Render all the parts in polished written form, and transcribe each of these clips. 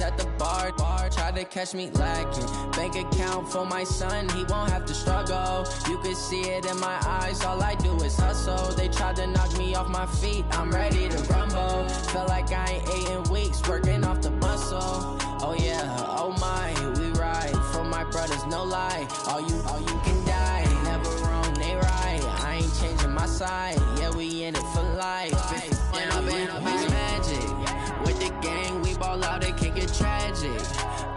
at the bar, try to catch me lacking. Bank account for my son, he won't have to struggle. You can see it in my eyes, all I do is hustle. They tried to knock me off my feet, I'm ready to rumble. Feel like I ain't ate in weeks, working off the muscle. Oh yeah, oh my, we ride for my brothers, no lie. All you can die, never wrong, they right. I ain't changing my side, yeah, we in it for life. When I've been magic, with the gang, we ball out, it can get tragic.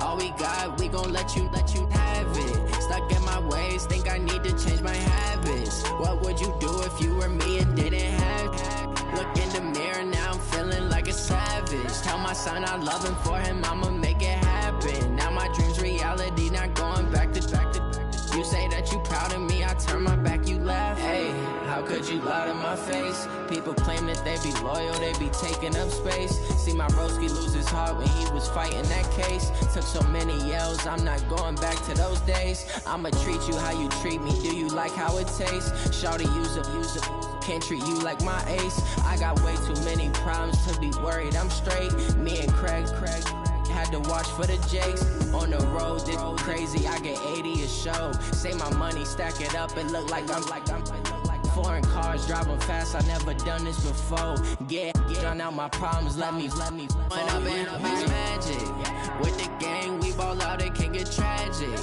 All we got, we gon' let you have it. Stuck in my ways, think I need to change my habits. What would you do if you were me and didn't have it? Look in the mirror, now I'm feeling like a savage. Tell my son I love him, for him I'ma make it happen. Now my dream's reality, not going back to. You say that you proud of me, I turn my back, you laugh. Hey, how could you lie to my face? People claim that they be loyal, they be taking up space. See my broski lose his heart when he was fighting that case. Took so many yells, I'm not going back to those days. I'ma treat you how you treat me, do you like how it tastes? Shawty, use up, can't treat you like my ace. I got way too many problems to be worried, I'm straight. Me and Craig had to watch for the Jakes. On the road, this crazy, I get 80 a show. Say my money, stack it up, it look like I'm foreign cars, driving fast, I never done this before. Get on out my problems, let me. When I've been magic, with the gang, we ball out, it can get tragic.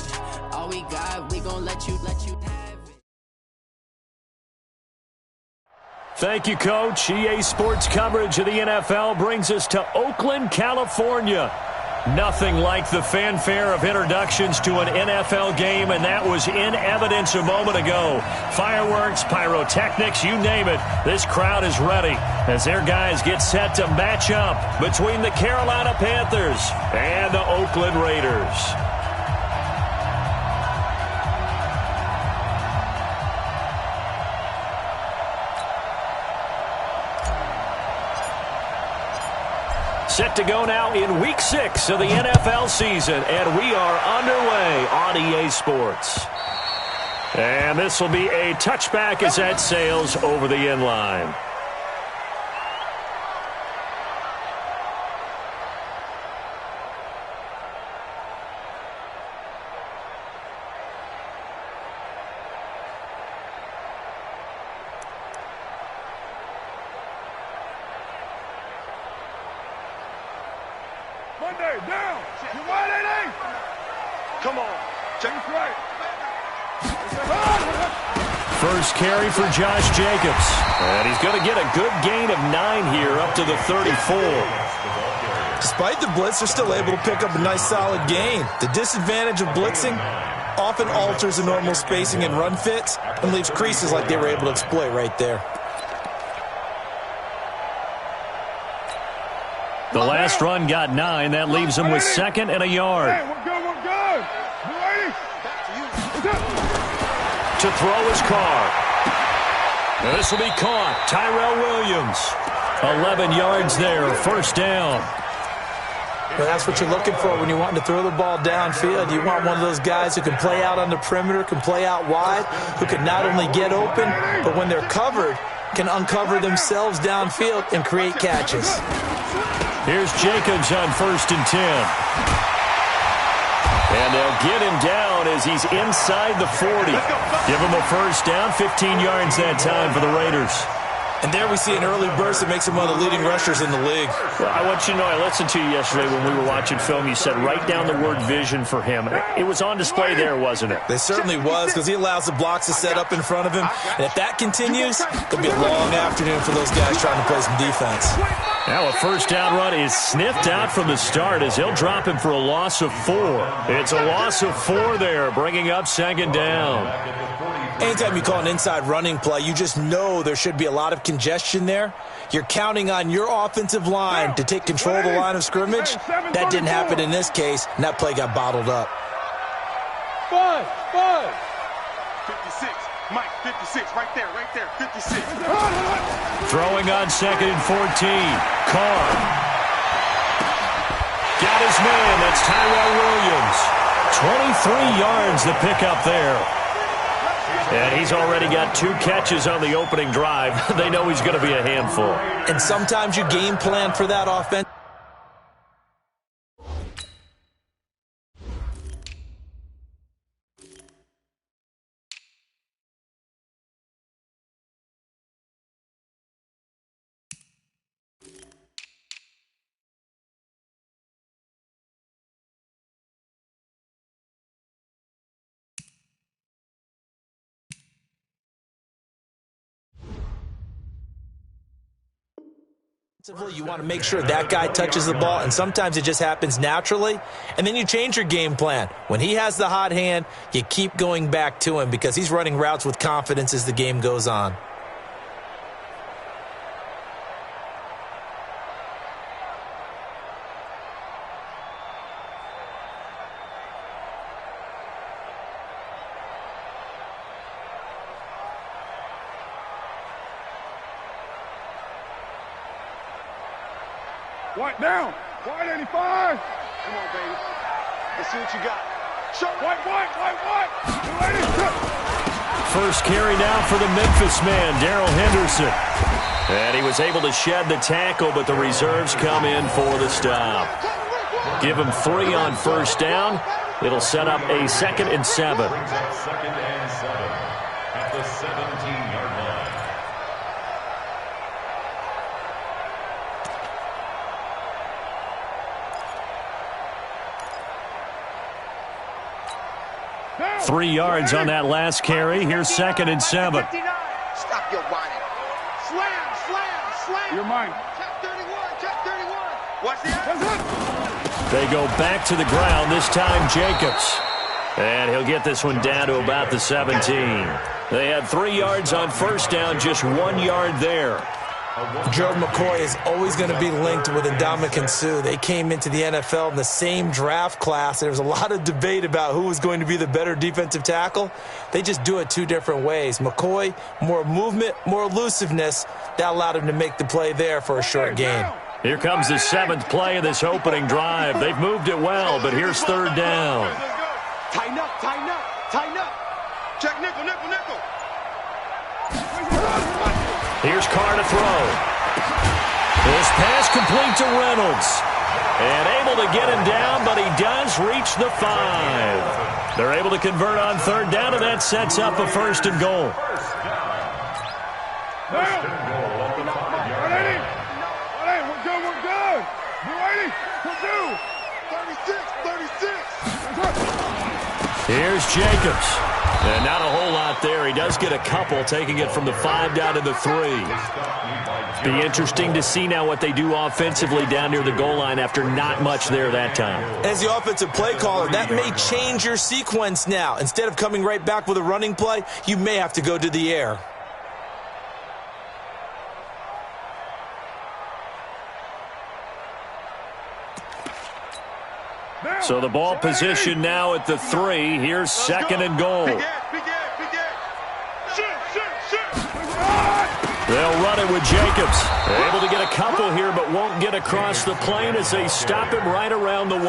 All we got, we gon' let you have it. Thank you, Coach. EA Sports coverage of the NFL brings us to Oakland, California. Nothing like the fanfare of introductions to an NFL game, and that was in evidence a moment ago. Fireworks, pyrotechnics, you name it. This crowd is ready as their guys get set to match up between the Carolina Panthers and the Oakland Raiders. Set to go now in Week 6 of the NFL season, and we are underway on EA Sports. And this will be a touchback as that sails over the end line. Monday, down. You wide, AD? Come on. Check it right. First carry for Josh Jacobs. And he's going to get a good gain of 9 here up to the 34. Despite the blitz, they're still able to pick up a nice solid gain. The disadvantage of blitzing often alters the normal spacing and run fits and leaves creases like they were able to exploit right there. The last run got 9. That leaves him with 2nd and a yard. Hey, we're good, we're good. You ready? To throw his car. This will be caught. Tyrell Williams. 11 yards there, first down. Well, that's what you're looking for when you're wanting to throw the ball downfield. You want one of those guys who can play out on the perimeter, can play out wide, who can not only get open, but when they're covered, can uncover themselves downfield and create catches. Here's Jacobs on 1st and 10. And they'll get him down as he's inside the 40. Give him a first down, 15 yards that time for the Raiders. And there we see an early burst that makes him one of the leading rushers in the league. Well, I want you to know, I listened to you yesterday when we were watching film. You said write down the word vision for him. It was on display there, wasn't it? It certainly was, because he allows the blocks to set up in front of him. And if that continues, it'll be a long afternoon for those guys trying to play some defense. Now a first down run is sniffed out from the start as he'll drop him for a loss of 4. It's a loss of 4 there, bringing up 2nd down. Anytime you call an inside running play, you just know there should be a lot of congestion there. You're counting on your offensive line to take control of the line of scrimmage. That didn't happen in this case, and that play got bottled up. 56. Mike, 56. Right there, 56. Throwing on 2nd and 14. Carr. Got his man. That's Tyrell Williams. 23 yards the pickup there. And he's already got 2 catches on the opening drive. They know he's going to be a handful. And sometimes you game plan for that offense. You want to make sure that guy touches the ball, and sometimes it just happens naturally, and then you change your game plan. When he has the hot hand, you keep going back to him because he's running routes with confidence as the game goes on. White down. White 85. Come on, baby. Let's see what you got. Show white. 280. First carry now for the Memphis man, Darrell Henderson. And he was able to shed the tackle, but the reserves come in for the stop. Give him 3 on first down. It'll set up a 2nd and 7. 2nd and 7 at the 17-yard line. Now, 3 yards on that last carry. Here's 2nd and 7. Stop your whining. Slam. You're mine. Check 31. Watch the action. They go back to the ground, this time Jacobs. And he'll get this one down to about the 17. They had 3 yards on first down, just 1 yard there. Gerald McCoy is always going to be linked with Ndamukong Suh. They came into the NFL in the same draft class. There was a lot of debate about who was going to be the better defensive tackle. They just do it 2 different ways. McCoy, more movement, more elusiveness. That allowed him to make the play there for a short gain. Here comes the 7th play of this opening drive. They've moved it well, but here's 3rd down. Tighten up. Check nickel. Here's Carr to throw. This pass complete to Reynolds. And able to get him down, but he does reach the 5. They're able to convert on 3rd down, and that sets up a 1st and goal. We're good. We're 36. Here's Jacobs. And not a whole lot there. He does get a couple, taking it from the 5 down to the 3. Be interesting to see now what they do offensively down near the goal line after not much there that time. As the offensive play caller, that may change your sequence now. Instead of coming right back with a running play, you may have to go to the air. So the ball position now at the 3. Here's 2nd and goal. They'll run it with Jacobs. They're able to get a couple here, but won't get across the plane as they stop him right around the 1.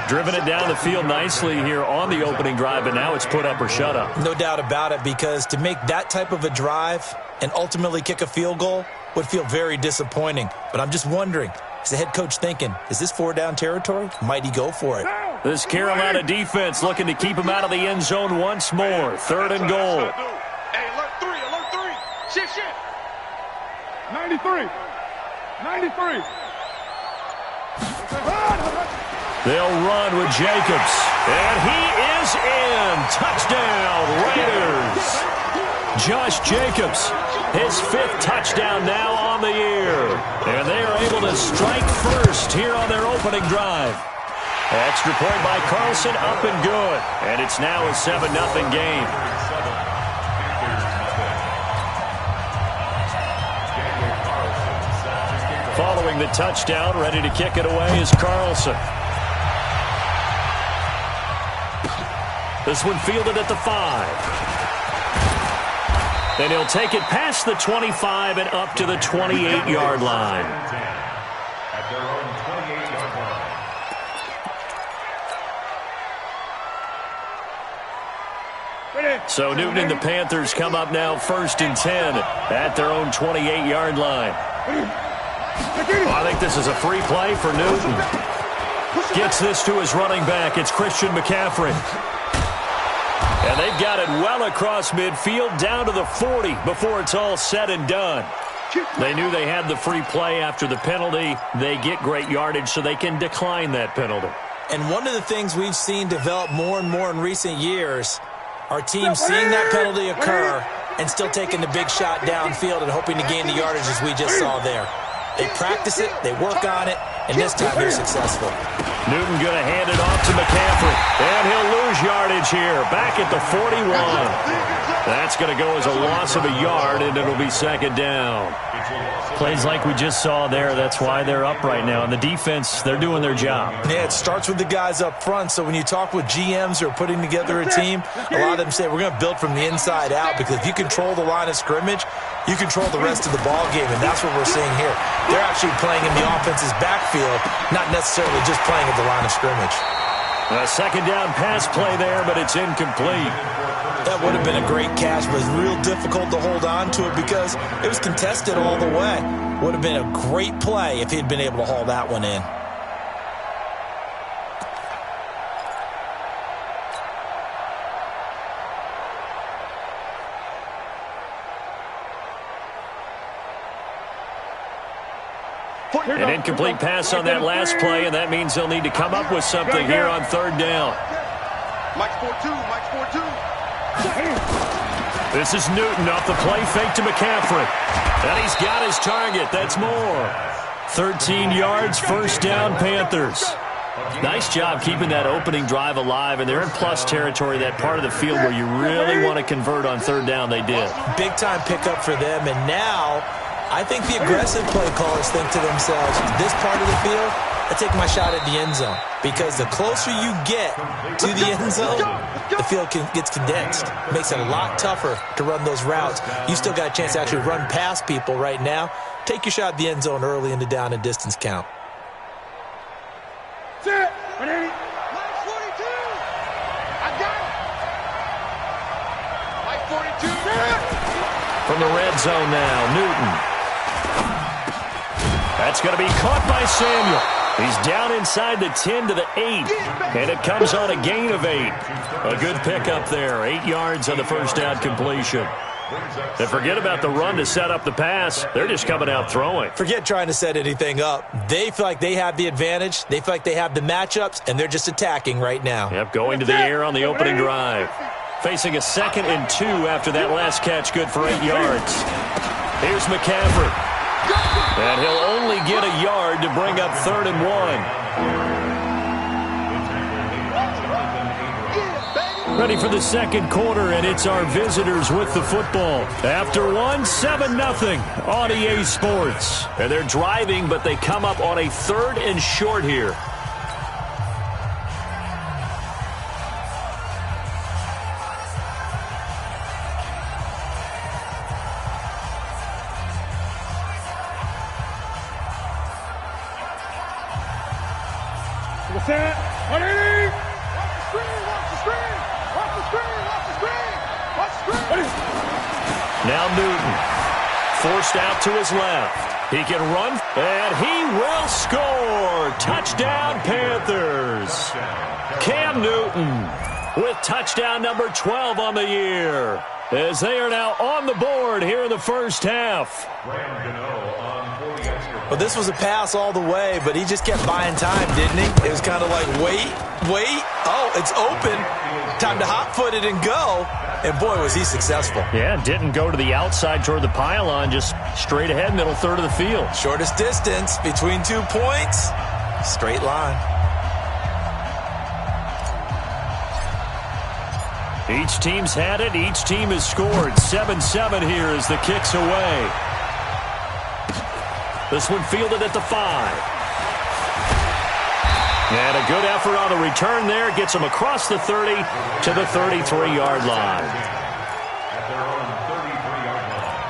Driven it down the field nicely here on the opening drive, and now it's put up or shut up. No doubt about it, because to make that type of a drive and ultimately kick a field goal would feel very disappointing. But I'm just wondering, is the head coach thinking, is this 4-down territory? Might he go for it? This Carolina defense looking to keep him out of the end zone once more. 3rd and goal. Hey, alert 3. Shit. 93. They'll run with Jacobs. And he is in. Touchdown, Raiders. Josh Jacobs, his 5th touchdown now on the year. And they are able to strike first here on their opening drive. Extra point by Carlson, up and good. And it's now a 7-0 game. Following the touchdown, ready to kick it away is Carlson. This one fielded at the 5. And he'll take it past the 25 and up to the 28-yard line. At their own 28-yard line. So Newton and the Panthers come up now 1st and 10 at their own 28-yard line. I think this is a free play for Newton. Gets this to his running back. It's Christian McCaffrey. And they've got it well across midfield down to the 40 before it's all said and done. They knew they had the free play after the penalty. They get great yardage so they can decline that penalty. And one of the things we've seen develop more and more in recent years, our team seeing that penalty occur and still taking the big shot downfield and hoping to gain the yardage as we just saw there. They practice it, they work on it, and this time they're successful. Newton going to hand it off to McCaffrey. And he'll lose yardage here. Back at the 41. That's going to go as a loss of a yard, and it'll be second down. Plays like we just saw there. That's why they're up right now. And the defense, they're doing their job. Yeah, it starts with the guys up front. So when you talk with GMs who are putting together a team, a lot of them say we're going to build from the inside out, because if you control the line of scrimmage, you control the rest of the ball game, and that's what we're seeing here. They're actually playing in the offense's backfield, not necessarily just playing at the line of scrimmage. A second down pass play there, but it's incomplete. That would have been a great catch, but it's real difficult to hold on to it because it was contested all the way. Would have been a great play if he'd been able to haul that one in. An incomplete pass on that last play, and that means they'll need to come up with something here on third down. Mike's 4-2, Mike's 4-2. This is Newton off the play fake to McCaffrey. And he's got his target. That's more. 13 yards, first down, Panthers. Nice job keeping that opening drive alive, and they're in plus territory, that part of the field where you really want to convert on third down. They did. Big-time pickup for them, and now I think the aggressive play callers think to themselves, this part of the field, I take my shot at the end zone. Because the closer you get to the end zone, the field gets condensed. Makes it a lot tougher to run those routes. You still got a chance to actually run past people right now. Take your shot at the end zone early in the down and distance count. That's it. Mike 42. I got it. Mike 42. From the red zone now, Newton. That's going to be caught by Samuel. He's down inside the 10 to the 8, and it comes on a gain of 8. A good pickup there, 8 yards on the first down completion. And forget about the run to set up the pass. They're just coming out throwing. Forget trying to set anything up. They feel like they have the advantage. They feel like they have the matchups, and they're just attacking right now. Yep, going to the air on the opening drive. Facing a 2nd and 2 after that last catch, good for 8 yards. Here's McCaffrey. And he'll only get a yard to bring up 3rd and 1. Ready for the second quarter, and it's our visitors with the football. After 1, 7-0 on EA Sports. And they're driving, but they come up on a 3rd and short here. Set. 180. Watch the screen. Watch the screen. Watch the screen. Watch the screen. Watch the screen. Now Newton. Forced out to his left. He can run, and he will score. Touchdown, Panthers. Cam Newton with touchdown number 12 on the year, as they are now on the board here in the first half. Well, this was a pass all the way, but he just kept buying time, didn't he? It was kind of like, wait. Oh, it's open. Time to hot-foot it and go. And, boy, was he successful. Yeah, didn't go to the outside toward the pylon, just straight ahead, middle third of the field. Shortest distance between 2 points. Straight line. Each team's had it. Each team has scored. 7-7 here as the kick's away. This one fielded at the 5. And a good effort on the return there. Gets him across the 30 to the 33-yard line. At their own 33-yard line.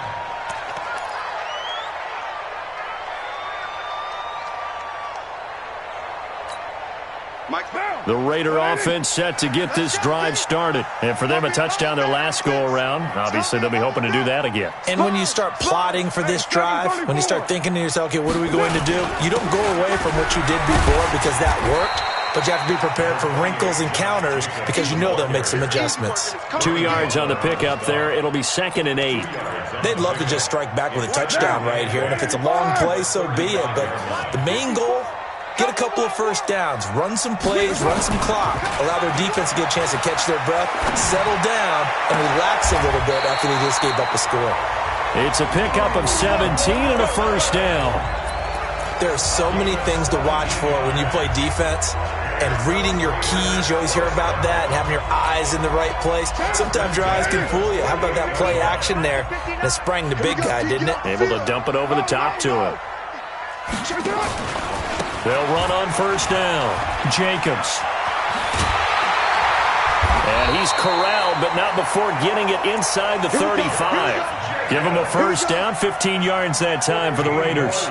Mike's down. The Raider offense set to get this drive started. And for them, a touchdown their last go-around. Obviously, they'll be hoping to do that again. And when you start plotting for this drive, when you start thinking to yourself, okay, what are we going to do? You don't go away from what you did before because that worked, but you have to be prepared for wrinkles and counters because you know they'll make some adjustments. 2 yards on the pickup there. It'll be 2nd and 8. They'd love to just strike back with a touchdown right here, and if it's a long play, so be it. But the main goal, get a couple of first downs, run some plays, run some clock, allow their defense to get a chance to catch their breath, settle down, and relax a little bit after they just gave up a score. It's a pickup of 17 and a first down. There are so many things to watch for when you play defense. And reading your keys, you always hear about that, and having your eyes in the right place. Sometimes your eyes can fool you. How about that play action there? And it sprang the big guy, didn't it? Able to dump it over the top to him. They'll run on first down. Jacobs. And he's corralled, but not before getting it inside the 35. Give him a first down, 15 yards that time for the Raiders.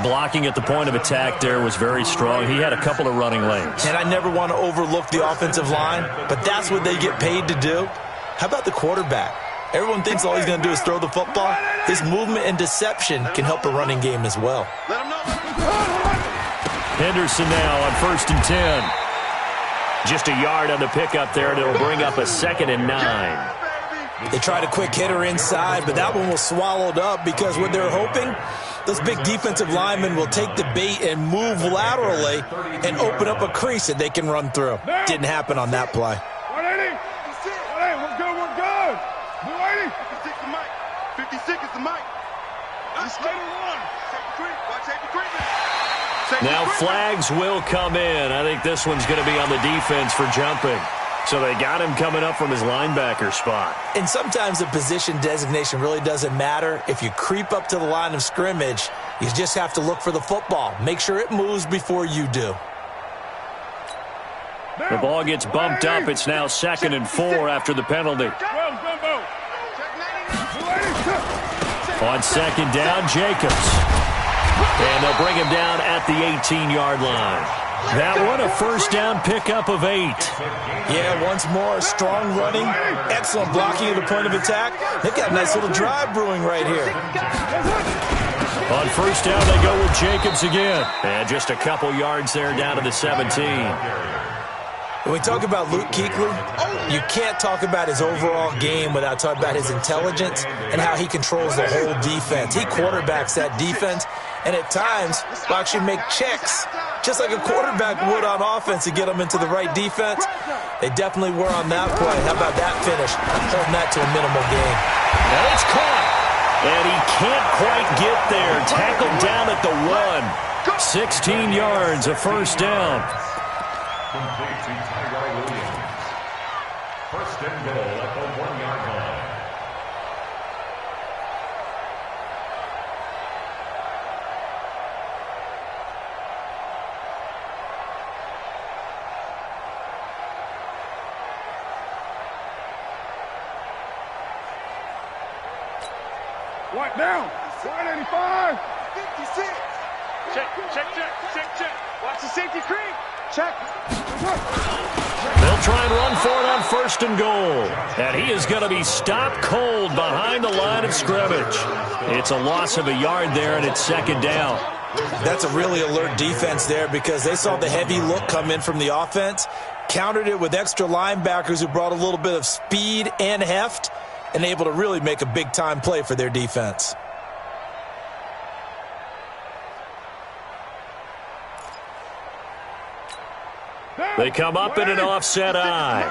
Blocking at the point of attack there was very strong. He had a couple of running lanes. And I never want to overlook the offensive line, but that's what they get paid to do. How about the quarterback? Everyone thinks all he's going to do is throw the football. His movement and deception can help a running game as well. Henderson now on 1st and 10. Just a yard on the pickup there, and it'll bring up a 2nd and 9. They tried a quick hitter inside, but that one was swallowed up because what they're hoping, those big defensive linemen will take the bait and move laterally and open up a crease that they can run through. Didn't happen on that play. 180. 180. We're good. We're good. 180. 56 is the mic. 56 is the mic. Let's get it on. Now flags will come in. I think this one's going to be on the defense for jumping. So they got him coming up from his linebacker spot. And sometimes the position designation really doesn't matter. If you creep up to the line of scrimmage, you just have to look for the football. Make sure it moves before you do. The ball gets bumped up. It's now 2nd and 4 after the penalty. On 2nd down, Jacobs. And they'll bring him down at the 18-yard line. That one, a first down pickup of 8. Yeah, once more, strong running, excellent blocking at the point of attack. They've got a nice little drive brewing right here. On first down, they go with Jacobs again. And just a couple yards there down to the 17. When we talk about Luke Kuechly, you can't talk about his overall game without talking about his intelligence and how he controls the whole defense. He quarterbacks that defense, and at times will actually make checks, just like a quarterback would on offense to get them into the right defense. They definitely were on that play. How about that finish? Holding that to a minimal gain. And it's caught. And he can't quite get there. Tackled down at the 1. 16 yards, a first down. First and goal at the 1-yard line. What down? 185. 56. Check. Watch the safety creep. Check. They'll try and run for it on 1st and goal. And he is going to be stopped cold behind the line of scrimmage. It's a loss of a yard there, and it's 2nd down. That's a really alert defense there because they saw the heavy look come in from the offense, countered it with extra linebackers who brought a little bit of speed and heft, and able to really make a big-time play for their defense. They come up in an offset eye.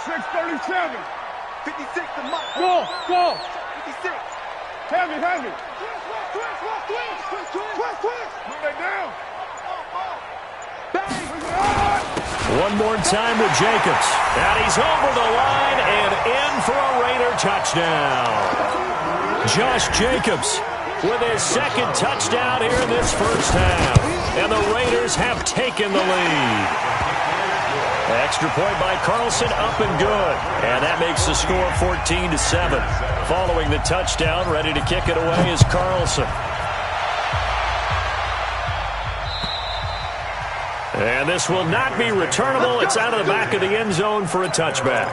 637. 56 to Mike. Go. 56. Heavy. Twist. Move that down. Bang. One more time with Jacobs. And he's over the line and in for a Raider touchdown. Josh Jacobs with his 2nd touchdown here in this first half. And the Raiders have taken the lead. Extra point by Carlson, up and good. And that makes the score 14-7. Following the touchdown, ready to kick it away is Carlson. And this will not be returnable. It's out of the back of the end zone for a touchback.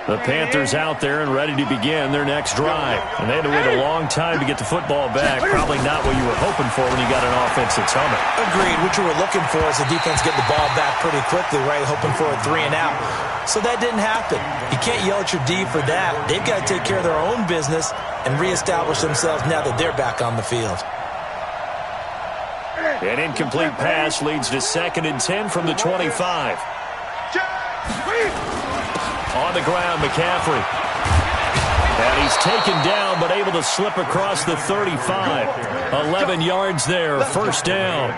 The Panthers out there and ready to begin their next drive. And they had to wait a long time to get the football back. Probably not what you were hoping for when you got an offense that's humming. Agreed. What you were looking for is the defense get the ball back pretty quickly, right? Hoping for a 3 and out. So that didn't happen. You can't yell at your D for that. They've got to take care of their own business and reestablish themselves now that they're back on the field. An incomplete pass leads to 2nd and 10 from the 25. On the ground, McCaffrey. And he's taken down, but able to slip across the 35. 11 yards there, 1st down.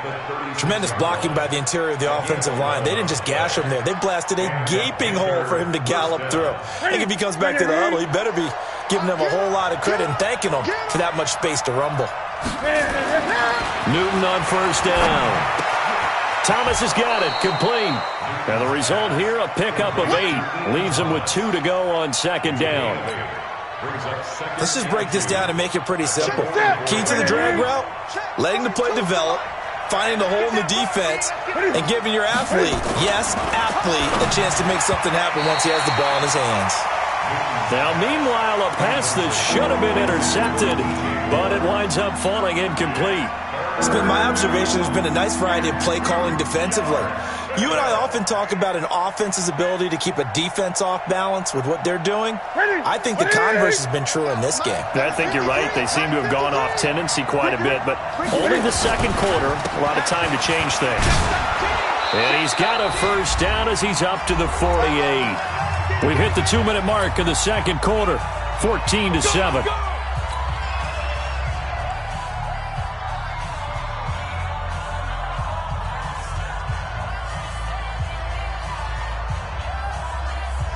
Tremendous blocking by the interior of the offensive line. They didn't just gash him there. They blasted a gaping hole for him to gallop through. I think if he comes back to the huddle, he better be giving them a whole lot of credit and thanking them for that much space to rumble. Newton on 1st down. Thomas has got it, complete. And the result here, a pickup of 8. Leaves him with 2 to go on 2nd down. Let's just break this down and make it pretty simple. Key to the drag route, letting the play develop, finding the hole in the defense, and giving your athlete, yes, athlete, a chance to make something happen once he has the ball in his hands. Now, meanwhile, a pass that should have been intercepted, but it winds up falling incomplete. It's been my observation there's been a nice variety of play calling defensively. You and I often talk about an offense's ability to keep a defense off balance with what they're doing. I think the converse has been true in this game. I think you're right. They seem to have gone off tendency quite a bit, but only the 2nd quarter, a lot of time to change things. And he's got a 1st down as he's up to the 48. We've hit the 2-minute mark of the 2nd quarter, 14-7.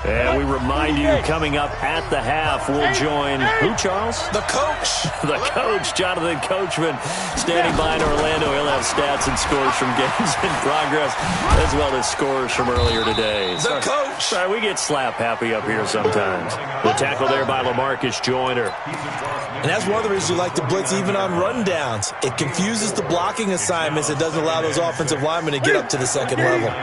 And we remind you, coming up at the half, we'll join who, Charles? The coach. The coach, Jonathan Coachman, standing by in Orlando. He'll have stats and scores from games in progress, as well as scores from earlier today. The coach. Sorry, we get slap happy up here sometimes. The tackle there by LaMarcus Joyner. And that's one of the reasons we like to blitz even on rundowns. It confuses the blocking assignments. It doesn't allow those offensive linemen to get up to the 2nd level.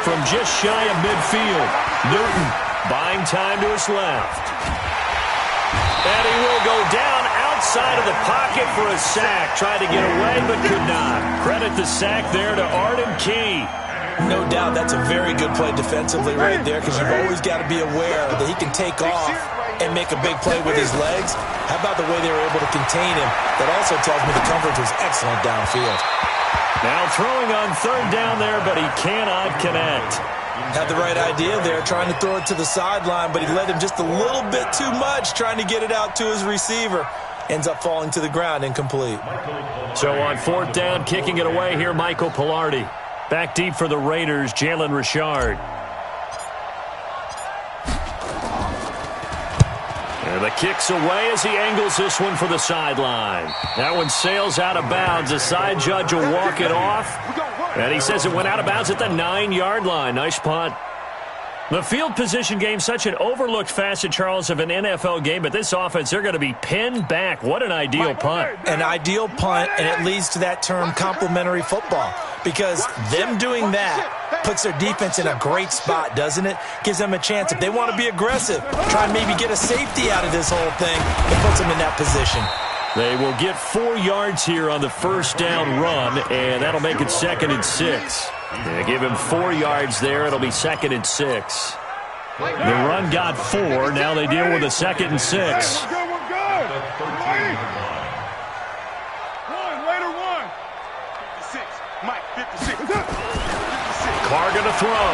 From just shy of midfield, Newton buying time to his left. And he will go down outside of the pocket for a sack. Tried to get away, but could not. Credit the sack there to Arden Key. No doubt that's a very good play defensively right there, because you've always got to be aware that he can take off and make a big play with his legs. How about the way they were able to contain him? That also tells me the coverage was excellent downfield. Now throwing on 3rd down there, but he cannot connect. Had the right idea there, trying to throw it to the sideline, but he led him just a little bit too much, trying to get it out to his receiver. Ends up falling to the ground, incomplete. So on 4th down, kicking it away here, Michael Pilardi. Back deep for the Raiders, Jalen Richard. And the kick's away as he angles this one for the sideline. That one sails out of bounds. The side judge will walk it off. And he says it went out of bounds at the 9-yard line. Nice punt. The field position game, such an overlooked facet, Charles, of an NFL game, but this offense, they're going to be pinned back. What an ideal punt. An ideal punt, and it leads to that term complementary football, because them doing that puts their defense in a great spot, doesn't it? Gives them a chance. If they want to be aggressive, try and maybe get a safety out of this whole thing, it puts them in that position. They will get 4 yards here on the 1st down run, and that'll make it 2nd and 6. They give him 4 yards there. It'll be 2nd and 6. The run got 4. Now they deal with a 2nd and 6. We're good. Later one. 56. Mike, 56. Carr going to throw.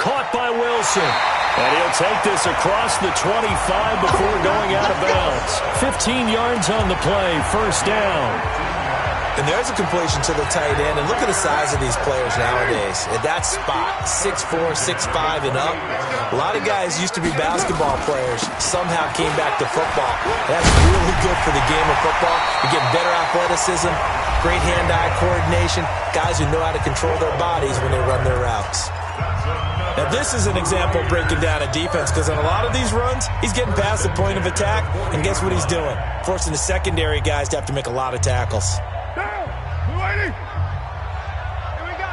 Caught by Wilson. And he'll take this across the 25 before going out of bounds. 15 yards on the play. 1st down. And there's a completion to the tight end. And look at the size of these players nowadays. At that spot, 6'4", 6'5", and up. A lot of guys used to be basketball players, somehow came back to football. And that's really good for the game of football. You get better athleticism, great hand-eye coordination, guys who know how to control their bodies when they run their routes. Now, this is an example of breaking down a defense, because on a lot of these runs, he's getting past the point of attack, and guess what he's doing? Forcing the secondary guys to have to make a lot of tackles. Down. Blue 80. Here we go.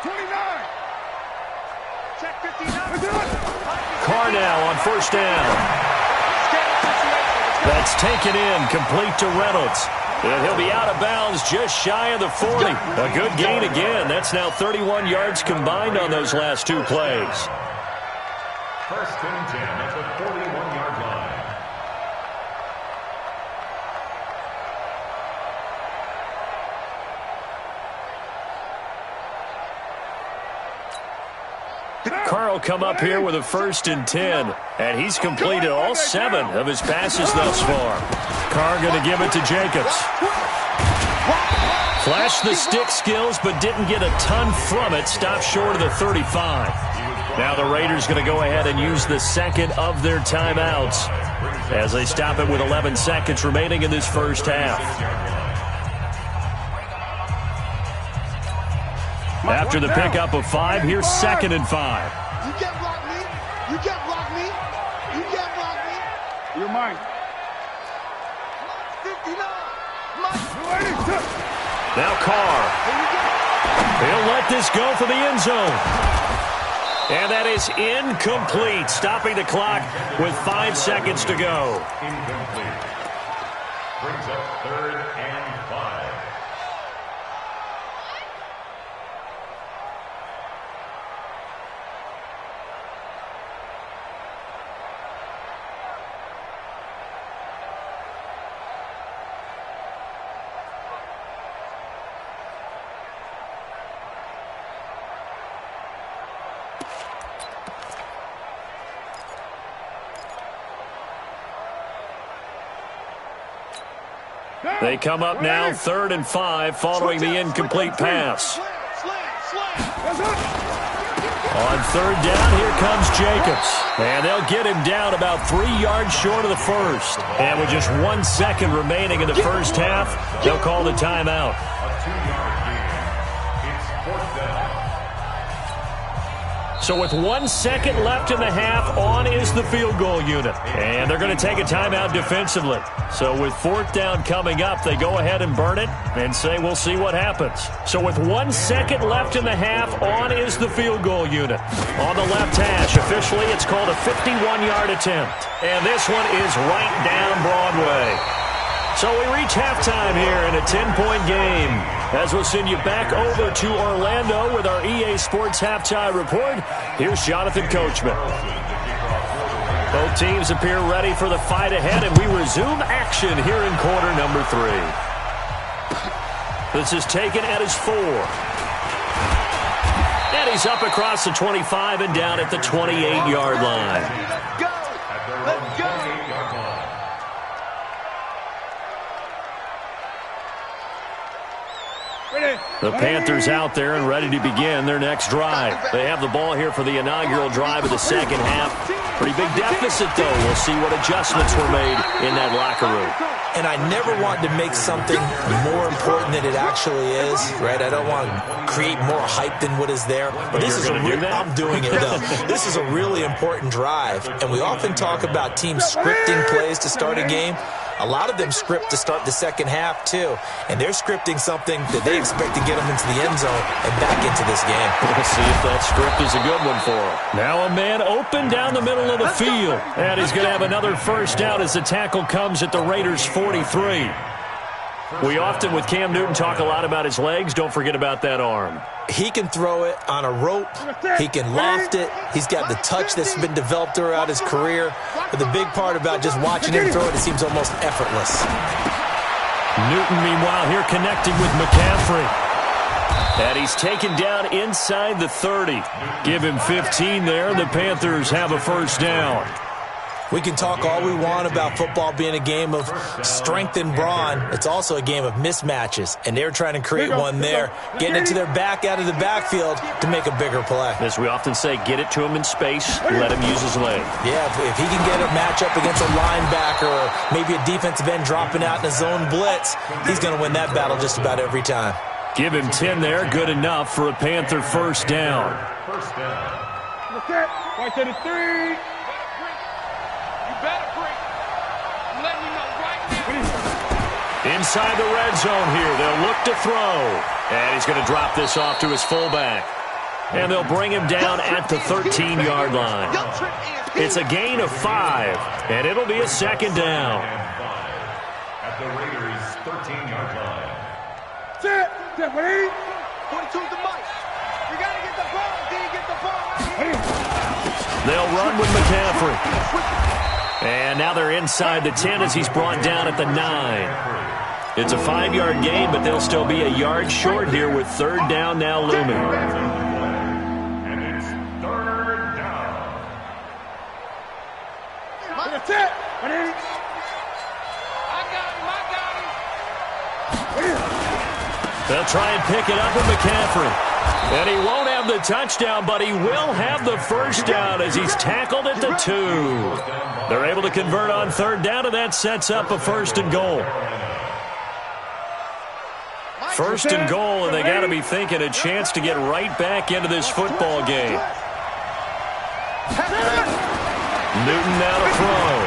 29. Check 59. Carr now on 1st down. The That's taken in, complete to Reynolds. And he'll be out of bounds just shy of the 40. A good gain again. That's now 31 yards combined on those last two plays. First and 10 at the 41-yard line. Carl come up here with a 1st and 10, and he's completed all 7 of his passes thus far. Carr going to give it to Jacobs. Flashed the stick skills, but didn't get a ton from it. Stopped short of the 35. Now the Raiders going to go ahead and use the second of their timeouts as they stop it with 11 seconds remaining in this first half. After the pickup of 5, here's 2nd and 5. You can't block me. You can't block me. You can't block me. You're mine. 59. Now Carr. He'll let this go for the end zone. And that is incomplete, stopping the clock with 5 seconds to go. Incomplete. Brings up 3rd and 5. They come up now 3rd and 5 following the incomplete pass. On 3rd down, here comes Jacobs. And they'll get him down about 3 yards short of the first. And with just 1 second remaining in the first half, they'll call the timeout. A 2-yard gain. It's 4th down. So with 1 second left in the half, on is the field goal unit. And they're going to take a timeout defensively. So with 4th down coming up, they go ahead and burn it and say we'll see what happens. So with 1 second left in the half, on is the field goal unit. On the left hash, officially it's called a 51-yard attempt. And this one is right down Broadway. So we reach halftime here in a 10-point game. As we'll send you back over to Orlando with our EA Sports Halftime Report, here's Jonathan Coachman. Both teams appear ready for the fight ahead, and we resume action here in quarter number 3. This is taken at his 4. And he's up across the 25 and down at the 28-yard line. Let's go. The Panthers out there and ready to begin their next drive. They have the ball here for the inaugural drive of the second half. Pretty big deficit, though. We'll see what adjustments were made in that locker room. And I never want to make something more important than it actually is, right? I don't want to create more hype than what is there. But this is I'm doing it, though. This is a really important drive. And we often talk about teams scripting plays to start a game. A lot of them script to start the second half, too. And they're scripting something that they expect to get them into the end zone and back into this game. We'll see if that script is a good one for them. Now a man open down the middle of the field. And he's going to have another first down as the tackle comes at the Raiders' 43. We often, with Cam Newton, talk a lot about his legs. Don't forget about that arm. He can throw it on a rope. He can loft it. He's got the touch that's been developed throughout his career. But the big part about just watching him throw it, it seems almost effortless. Newton, meanwhile, here connecting with McCaffrey. And he's taken down inside the 30. Give him 15 there. The Panthers have a first down. We can talk all we want about football being a game of strength and brawn. It's also a game of mismatches, and they're trying to create one there, getting it to their back out of the backfield to make a bigger play. As we often say, get it to him in space, let him use his leg. Yeah, if he can get a matchup against a linebacker or maybe a defensive end dropping out in a zone blitz, he's going to win that battle just about every time. Give him 10 there, good enough for a Panther first down. First down. Okay, right to the 3. Inside the red zone here, they'll look to throw. And he's going to drop this off to his fullback. And they'll bring him down at the 13-yard line. It's a gain of 5, and it'll be a second down. At the Raiders' 13-yard line. Set. 42 the mic. You got to get the ball. Can you get the ball right here? They'll run with McCaffrey. And now they're inside the 10 as he's brought down at the 9. It's a 5-yard gain, but they'll still be a yard short here with third down now looming. And it's third down. That's it. They'll try and pick it up with McCaffrey. And he won't have the touchdown, but he will have the first down as he's tackled at the 2. They're able to convert on third down, and that sets up a first and goal. First and goal, and they got to be thinking a chance to get right back into this football game. Newton now to throw.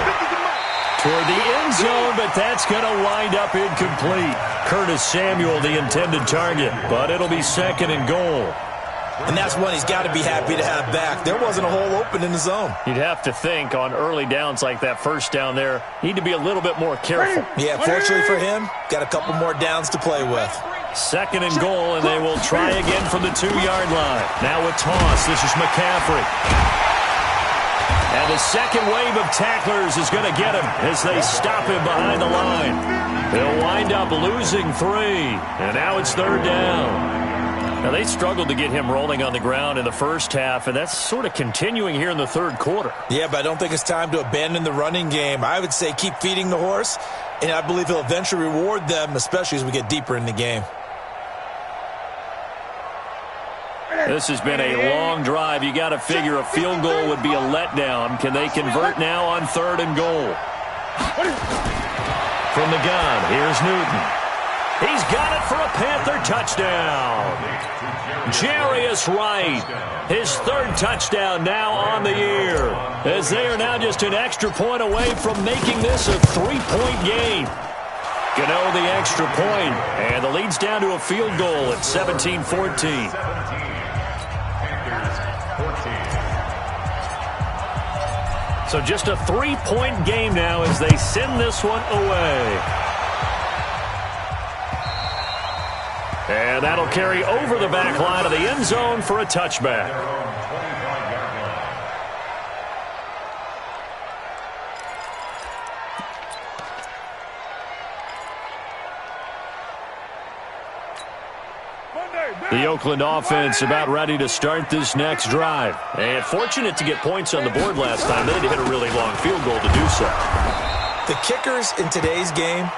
Toward the end zone, but that's going to wind up incomplete. Curtis Samuel, the intended target, but it'll be second and goal. And that's one he's got to be happy to have back. There wasn't a hole open in the zone. You'd have to think on early downs like that first down there, need to be a little bit more careful. Yeah, fortunately for him, got a couple more downs to play with. Second and goal, and they will try again from the 2-yard line. Now with toss, this is McCaffrey. And the second wave of tacklers is going to get him as they stop him behind the line. They'll wind up losing 3, and now it's third down. Now, they struggled to get him rolling on the ground in the first half, and that's sort of continuing here in the third quarter. Yeah, but I don't think it's time to abandon the running game. I would say keep feeding the horse, and I believe he'll eventually reward them, especially as we get deeper in the game. This has been a long drive. You got to figure a field goal would be a letdown. Can they convert now on third and goal? From the gun, here's Newton. He's got it for a Panther touchdown. Jarius Wright, his third touchdown now on the year, as they are now just an extra point away from making this a 3-point game. Gano the extra point, and the lead's down to a field goal at 17-14. So just a 3-point game now as they send this one away. And that'll carry over the back line of the end zone for a touchback. The Oakland offense about ready to start this next drive. And fortunate to get points on the board last time. They had to hit a really long field goal to do so. The kickers in today's game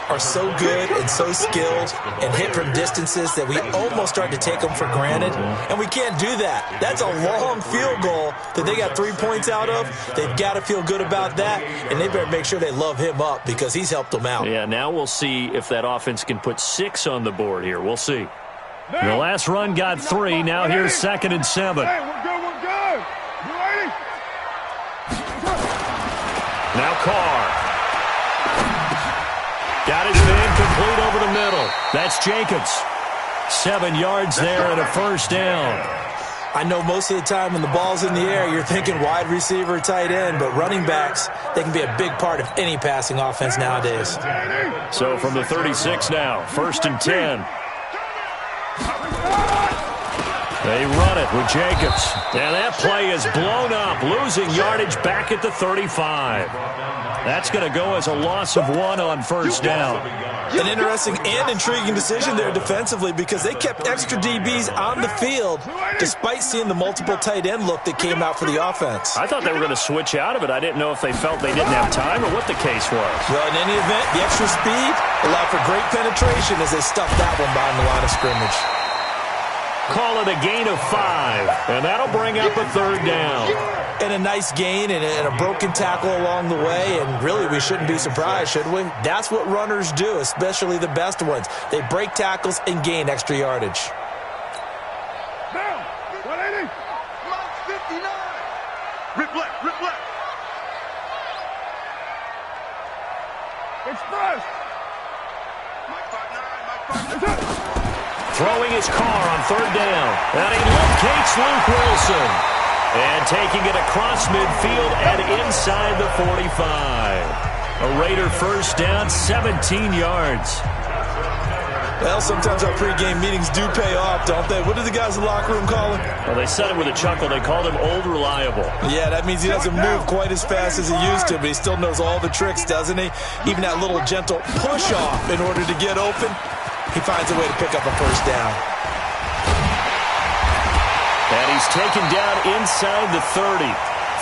are so good and so skilled and hit from distances that we almost start to take them for granted. And we can't do that. That's a long field goal that they got 3 points out of. They've got to feel good about that, and they better make sure they love him up because he's helped them out. Yeah, now we'll see if that offense can put 6 on the board here. We'll see. The last run got 3. Now here's 2nd and 7. Hey, we're good, we're good. You ready? Now Carr. Got his man complete over the middle. That's Jacobs. 7 yards there and a first down. I know most of the time when the ball's in the air, you're thinking wide receiver, tight end, but running backs, they can be a big part of any passing offense nowadays. So from the 36 now, 1st and 10. They run it with Jacobs. And that play is blown up, losing yardage back at the 35. That's going to go as a loss of 1 on first down. An interesting and intriguing decision there defensively because they kept extra DBs on the field despite seeing the multiple tight end look that came out for the offense. I thought they were going to switch out of it. I didn't know if they felt they didn't have time or what the case was. Well, in any event, the extra speed allowed for great penetration as they stuffed that one behind the line of scrimmage. Call it a gain of 5, and that'll bring up a third down. And a nice gain and a broken tackle along the way, and really we shouldn't be surprised, should we? That's what runners do, especially the best ones. They break tackles and gain extra yardage. Down. 180. Mike 59. Rip left, rip left. Express. Mike 59, Mike 59. throwing his car on third down. And he locates Luke Wilson. And taking it across midfield and inside the 45. A Raider first down, 17 yards. Well, sometimes our pregame meetings do pay off, don't they? What do the guys in the locker room call him? Well, they said it with a chuckle. They called him Old Reliable. Yeah, that means he doesn't move quite as fast as he used to, but he still knows all the tricks, doesn't he? Even that little gentle push-off in order to get open, he finds a way to pick up a first down. And he's taken down inside the 30.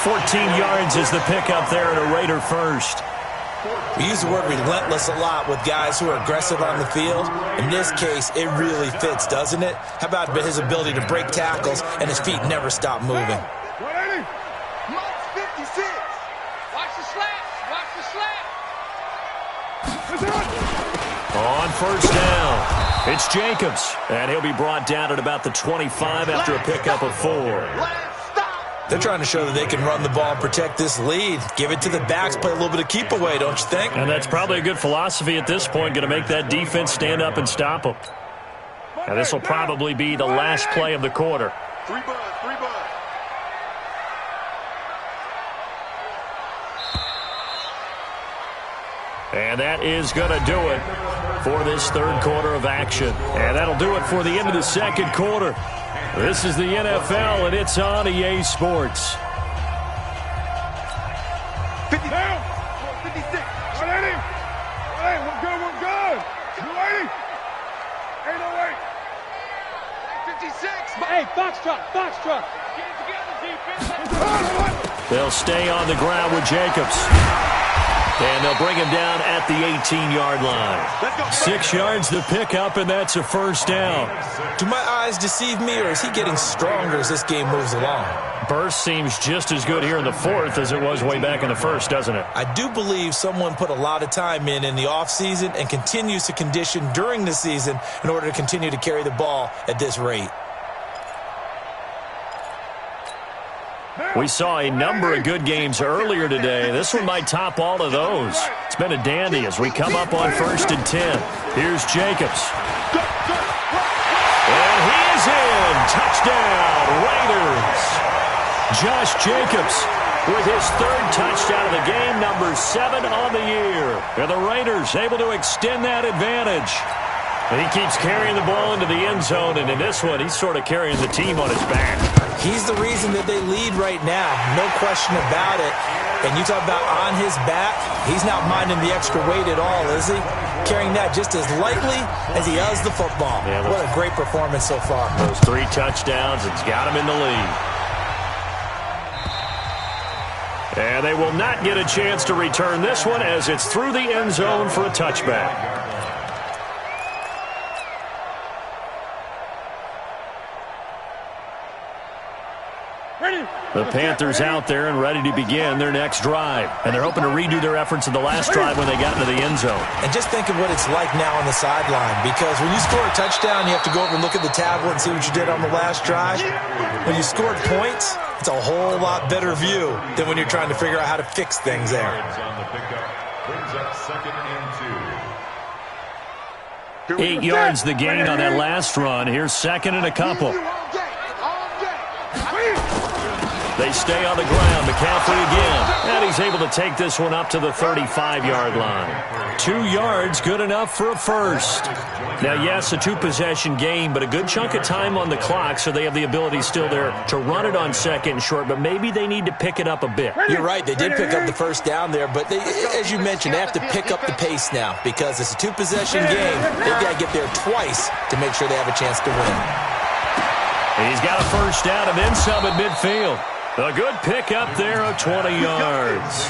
14 yards is the pickup there at a Raider first. We use the word relentless a lot with guys who are aggressive on the field. In this case, it really fits, doesn't it? How about his ability to break tackles and his feet never stop moving? Mike's 56. Watch the slats. Watch the slats. On first down, it's Jacobs. And he'll be brought down at about the 25 after a pickup of 4. They're trying to show that they can run the ball and protect this lead. Give it to the backs, play a little bit of keep away, don't you think? And that's probably a good philosophy at this point, going to make that defense stand up and stop them. Now, this will probably be the last play of the quarter. 3 buds, 3 buds. And that is going to do it for this third quarter of action. And that'll do it for the end of the second quarter. This is the NFL, and it's on EA Sports. 50 down. 56. 180. Hey, we're good, we're good. 280. 808. 56. Hey, Foxtrot. Get it together, defense. They'll stay on the ground with Jacobs. And they'll bring him down at the 18-yard line. 6 yards the pickup, and that's a first down. Do my eyes deceive me, or is he getting stronger as this game moves along? Burst seems just as good here in the fourth as it was way back in the first, doesn't it? I do believe someone put a lot of time in the offseason and continues to condition during the season in order to continue to carry the ball at this rate. We saw a number of good games earlier today. This one might top all of those. It's been a dandy as we come up on 1st and 10. Here's Jacobs. And he is in. Touchdown, Raiders. Josh Jacobs with his third touchdown of the game, number 7 on the year. And the Raiders able to extend that advantage. And he keeps carrying the ball into the end zone, and in this one, he's sort of carrying the team on his back. He's the reason that they lead right now, no question about it. And you talk about on his back, he's not minding the extra weight at all, is he? Carrying that just as lightly as he does the football. Yeah, what a great performance so far. Those 3 touchdowns, it's got him in the lead. And they will not get a chance to return this one as it's through the end zone for a touchback. The Panthers out there and ready to begin their next drive. And they're hoping to redo their efforts in the last drive when they got into the end zone. And just think of what it's like now on the sideline. Because when you score a touchdown, you have to go over and look at the tablet and see what you did on the last drive. When you scored points, it's a whole lot better view than when you're trying to figure out how to fix things there. Brings up 2nd and 2. 8 yards the gain on that last run. Here's 2nd and a couple. They stay on the ground. McCaffrey again. And he's able to take this one up to the 35-yard line. 2 yards, good enough for a first. Now, yes, a 2-possession game, but a good chunk of time on the clock, so they have the ability still there to run it on 2nd and short, but maybe they need to pick it up a bit. You're right. They did pick up the first down there, but they, as you mentioned, they have to pick up the pace now because it's a 2-possession game. They've got to get there twice to make sure they have a chance to win. He's got a first down and then some at midfield. A good pickup there of 20 yards.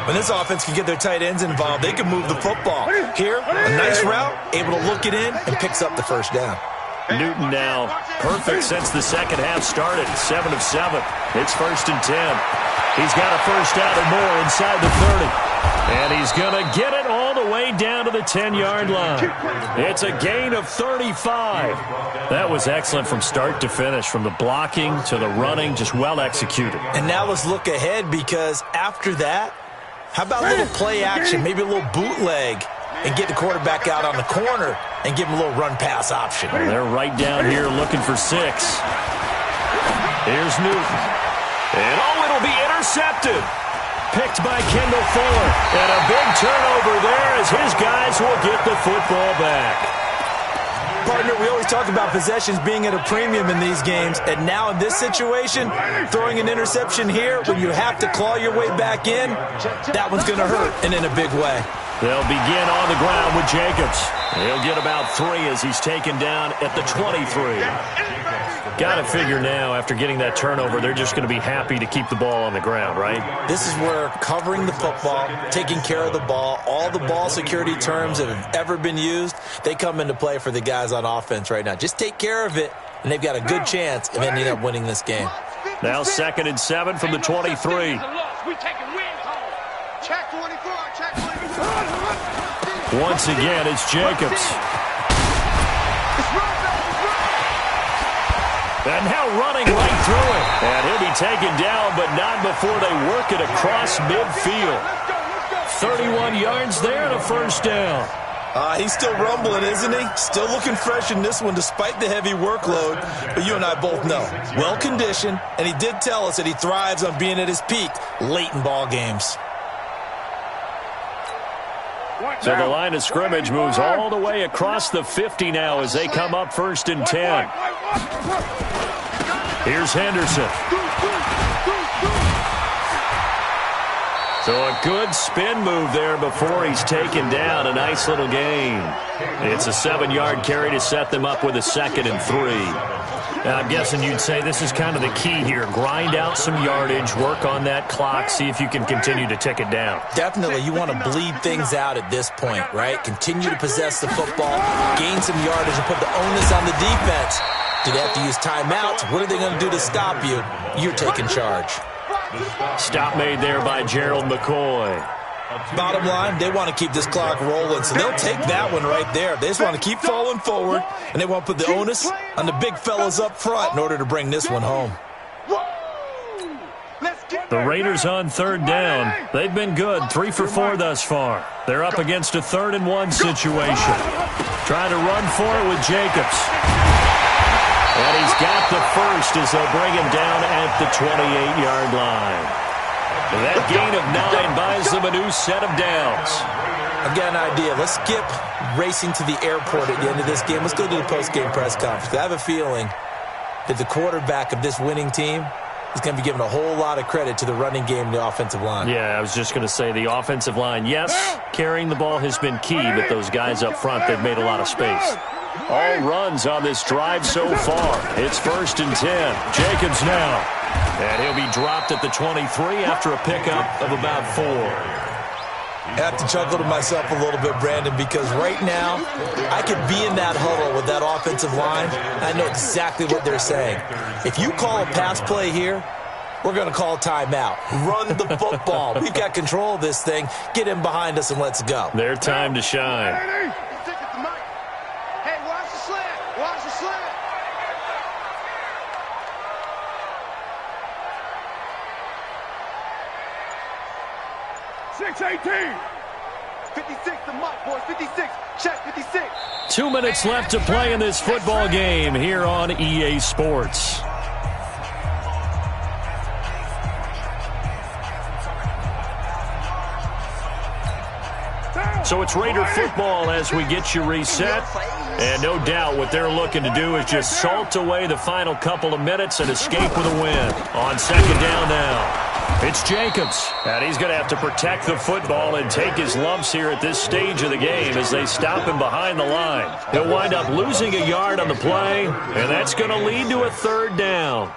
When this offense can get their tight ends involved, they can move the football. Here, a nice route, able to look it in, and picks up the first down. Newton now perfect since the second half started. 7 of 7. It's 1st and 10. He's got a first down and more inside the 30. And he's going to get it all the way down to the 10-yard line. It's a gain of 35. That was excellent from start to finish, from the blocking to the running, just well executed. And now let's look ahead because after that, how about a little play action, maybe a little bootleg and get the quarterback out on the corner and give him a little run-pass option. Well, they're right down here looking for 6. Here's Newton. And, it'll be intercepted. Picked by Kendall Fuller. And a big turnover there as his guys will get the football back. Partner, we always talk about possessions being at a premium in these games, and now in this situation, throwing an interception here when you have to claw your way back in, that one's going to hurt, and in a big way. They'll begin on the ground with Jacobs. He'll get about 3 as he's taken down at the 23. Got to figure now, after getting that turnover, they're just going to be happy to keep the ball on the ground, right? This is where covering the football, taking care of the ball, all the ball security terms that have ever been used, they come into play for the guys on offense right now. Just take care of it, and they've got a good chance of ending up winning this game. Now 2nd and 7 from the 23. Once again, it's Jacobs. And now running right through it. And he'll be taken down, but not before they work it across midfield. 31 yards there and a first down. He's still rumbling, isn't he? Still looking fresh in this one despite the heavy workload. But you and I both know, well-conditioned, and he did tell us that he thrives on being at his peak late in ball games. So the line of scrimmage moves all the way across the 50 now as they come up 1st and 10. Here's Henderson. So a good spin move there before he's taken down. A nice little gain. It's a 7-yard carry to set them up with a 2nd and 3. Now, I'm guessing you'd say this is kind of the key here. Grind out some yardage, work on that clock, see if you can continue to tick it down. Definitely. You want to bleed things out at this point, right? Continue to possess the football, gain some yardage, and put the onus on the defense. Do they have to use timeouts? What are they going to do to stop you? You're taking charge. Stop made there by Gerald McCoy. Bottom line, they want to keep this clock rolling, so they'll take that one right there. They just want to keep falling forward, and they want to put the onus on the big fellas up front in order to bring this one home. The Raiders on 3rd down. They've been good, 3 for 4 thus far. They're up against a 3rd and 1 situation. Trying to run for it with Jacobs. And he's got the first as they'll bring him down at the 28-yard line. That gain of 9 buys them a new set of downs. I've got an idea. Let's skip racing to the airport at the end of this game. Let's go to the post-game press conference. I have a feeling that the quarterback of this winning team is going to be given a whole lot of credit to the running game and the offensive line. Yeah, I was just going to say the offensive line. Yes, carrying the ball has been key, but those guys up front, they've made a lot of space. All runs on this drive so far. It's 1st and 10. Jacobs now. And he'll be dropped at the 23 after a pickup of about 4. I have to chuckle to myself a little bit, Brandon, because right now I could be in that huddle with that offensive line. I know exactly what they're saying. If you call a pass play here, we're going to call timeout. Run the football. We've got control of this thing. Get in behind us and let's go. Their time to shine. Hey, watch the slant. Watch the slant. $6.18. 56 the mic, boys. 56. Check 56. 2 minutes left to play in this football game here on EA Sports. So it's Raider football as we get you reset. And no doubt what they're looking to do is just salt away the final couple of minutes and escape with a win. On 2nd down now. It's Jacobs, and he's going to have to protect the football and take his lumps here at this stage of the game as they stop him behind the line. He'll wind up losing a yard on the play, and that's going to lead to a 3rd down.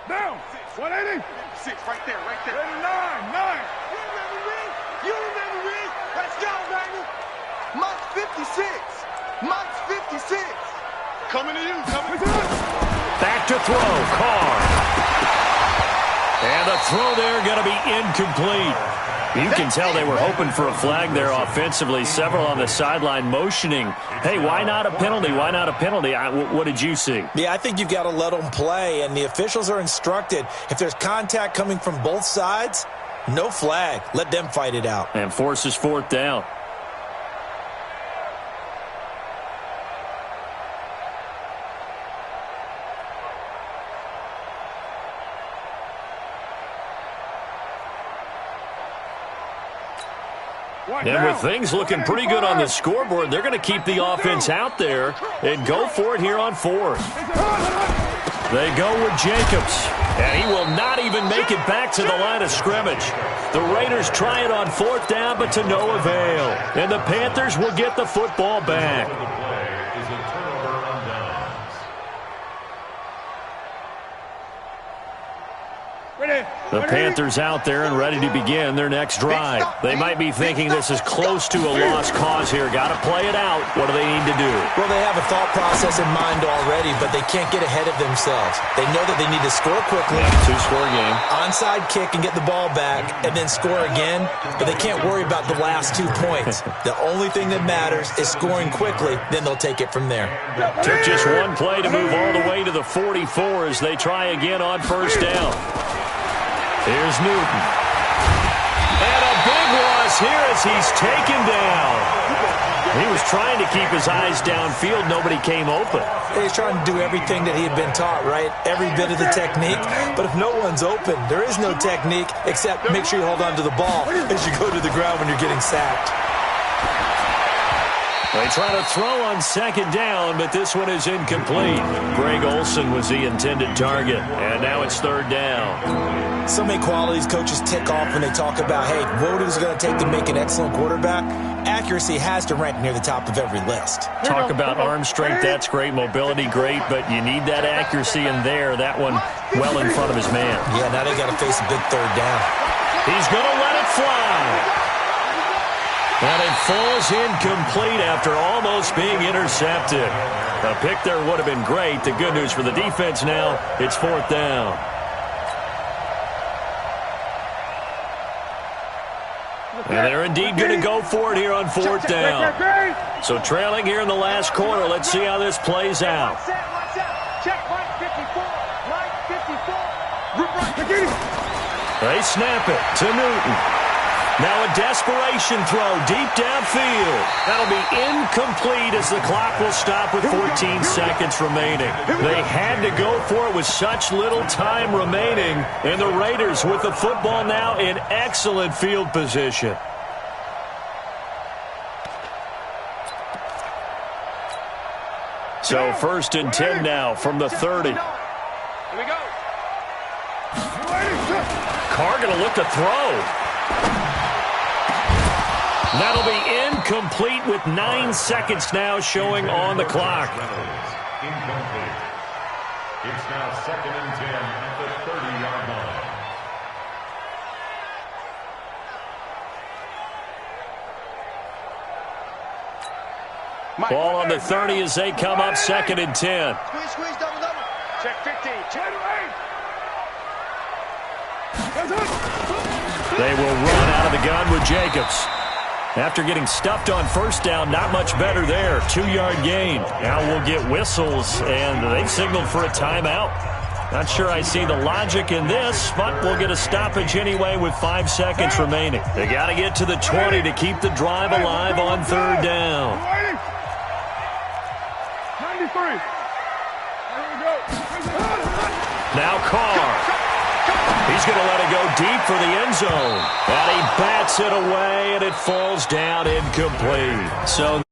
Down. 180. 6 right there, right there. 9. You remember me? Let's go, baby. Mike's 56. Mike's 56. Coming to you. Coming to you. Back to throw. Carr. And the throw there going to be incomplete. You can tell they were hoping for a flag there offensively. Several on the sideline motioning, hey, why not a penalty? Why not a penalty? What did you see? Yeah, I think you've got to let them play, and the officials are instructed, if there's contact coming from both sides, no flag. Let them fight it out. And forces fourth down. And with things looking pretty good on the scoreboard, they're going to keep the offense out there and go for it here on fourth. They go with Jacobs, and he will not even make it back to the line of scrimmage. The Raiders try it on fourth down, but to no avail. And the Panthers will get the football back. The Panthers out there and ready to begin their next drive. They might be thinking this is close to a lost cause here. Got to play it out. What do they need to do? Well, they have a thought process in mind already, but they can't get ahead of themselves. They know that they need to score quickly. Two-score game. Onside kick and get the ball back and then score again, but they can't worry about the last 2 points. The only thing that matters is scoring quickly, then they'll take it from there. Took just one play to move all the way to the 44 as they try again on first down. Here's Newton. And a big loss here as he's taken down. He was trying to keep his eyes downfield. Nobody came open. He's trying to do everything that he had been taught, right? Every bit of the technique. But if no one's open, there is no technique except make sure you hold on to the ball as you go to the ground when you're getting sacked. They try to throw on second down, but this one is incomplete. Greg Olsen was the intended target, and now it's third down. So many qualities coaches tick off when they talk about, hey, what is it going to take to make an excellent quarterback? Accuracy has to rank near the top of every list. Talk about arm strength, that's great. Mobility, great, but you need that accuracy in there. That one well in front of his man. Yeah, now they got to face a big third down. He's going to let it fly. And it falls incomplete after almost being intercepted. A pick there would have been great. The good news for the defense now, it's fourth down. And they're indeed going to go for it here on fourth down. So trailing here in the last quarter. Let's see how this plays out. Check line 54. Line 54. They snap it to Newton. Now a desperation throw deep downfield. That'll be incomplete as the clock will stop with 14 seconds remaining. They had to go for it with such little time remaining. And the Raiders with the football now in excellent field position. So first and 10 now from the 30. Here we go. Carr going to look to throw. That'll be incomplete with 9 seconds now showing on the clock. Incomplete. It's now second and 10 at the 30-yard line. Ball on the 30 as they come up second and 10. Squeeze, double. Check 15. Check. They will run out of the gun with Jacobs. After getting stuffed on first down, not much better there. 2-yard gain. Now we'll get whistles, and they've signaled for a timeout. Not sure I see the logic in this, but we'll get a stoppage anyway with 5 seconds remaining. They got to get to the 20 to keep the drive alive on third down. 93. Now Carr. He's going to let it go deep for the end zone. And he bats it away, and it falls down incomplete. So